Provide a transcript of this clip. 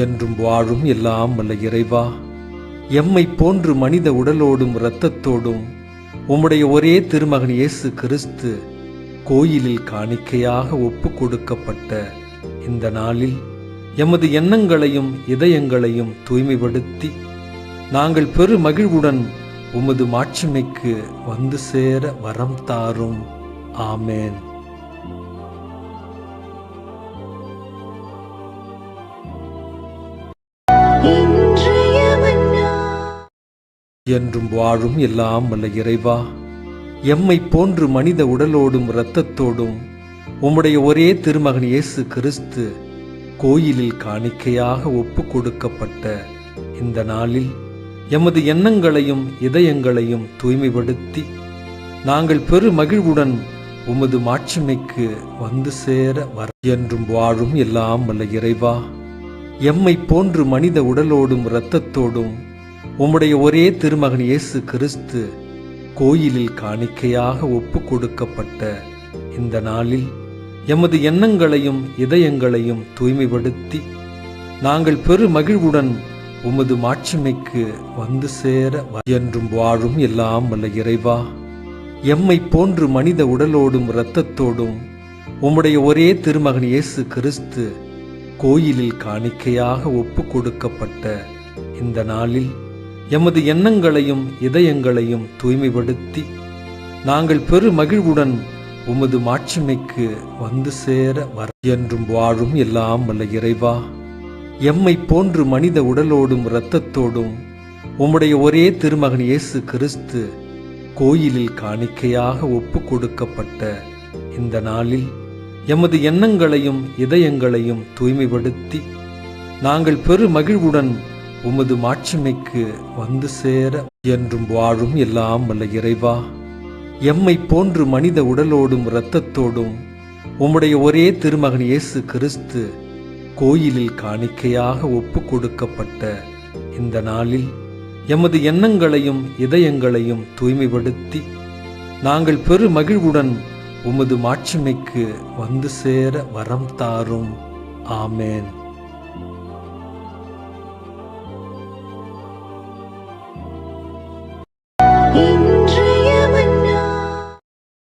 என்றும் வாழும் எல்லாம் வல்ல இறைவா, எம்மை போன்று மனித உடலோடும் இரத்தத்தோடும் உம்முடைய ஒரே திருமகன் இயேசு கிறிஸ்து கோயிலில் காணிக்கையாக ஒப்பு கொடுக்கப்பட்ட இந்த நாளில் எமது எண்ணங்களையும் இதயங்களையும் தூய்மைப்படுத்தி நாங்கள் பெரு மகிழ்வுடன் உமது மாட்சிமைக்கு வந்து சேர வரம் தாரும். ஆமேன். என்றும் வாழும் எல்லாம் வல்ல இறைவா, எம்மை போன்று மனித உடலோடும் இரத்தத்தோடும் உம்முடைய ஒரே திருமகன் இயேசு கிறிஸ்து கோயிலில் காணிக்கையாக ஒப்பு கொடுக்கப்பட்ட இந்த நாளில் எமது எண்ணங்களையும் இதயங்களையும் தூய்மைப்படுத்தி நாங்கள் பெரு மகிழ்வுடன் உமது மாட்சிமைக்கு வந்து சேர வர என்றும் வாழும் எல்லாம் வல்ல இறைவா, எம்மை போன்று மனித உடலோடும் இரத்தத்தோடும் உம்முடைய ஒரே திருமகன் இயேசு கிறிஸ்து கோயிலில் காணிக்கையாக ஒப்பு கொடுக்கப்பட்ட இந்த நாளில் எமது எண்ணங்களையும் இதயங்களையும் தூய்மைப்படுத்தி நாங்கள் பெரு மகிழ்வுடன் உமது மாட்சிமைக்கு வந்து சேர என்றும் வாழும் எல்லாம் வல்ல இறைவா, எம்மை போன்று மனித உடலோடும் இரத்தத்தோடும் உம்முடைய ஒரே திருமகன் இயேசு கிறிஸ்து கோயிலில் காணிக்கையாக ஒப்பு கொடுக்கப்பட்ட இந்த நாளில் எமது எண்ணங்களையும் இதயங்களையும் தூய்மைப்படுத்தி நாங்கள் பெரு மகிழ்வுடன் உமது மாட்சிமைக்கு வந்து சேர வர என்றும் வாழும் எல்லாம் வல்ல இறைவா, எம்மை போன்று மனித உடலோடும் இரத்தத்தோடும் உம்முடைய ஒரே திருமகன் இயேசு கிறிஸ்து கோயிலில் காணிக்கையாக ஒப்பு கொடுக்கப்பட்ட இந்த நாளில் எமது எண்ணங்களையும் இதயங்களையும் தூய்மைப்படுத்தி நாங்கள் பெரு மகிழ்வுடன் உமது மாட்சிமைக்கு வந்து சேர என்றும் வாழும் எல்லாம் வல்ல இறைவா, எம்மை போன்று மனித உடலோடும் இரத்தத்தோடும் உம்முடைய ஒரே திருமகன் இயேசு கிறிஸ்து கோயிலில் காணிக்கையாக ஒப்பு கொடுக்கப்பட்ட இந்த நாளில் எமது எண்ணங்களையும் இதயங்களையும் தூய்மைப்படுத்தி நாங்கள் பெரு மகிழ்வுடன் உமது மாட்சிமைக்கு வந்து சேர வரம் தாரும். ஆமேன்.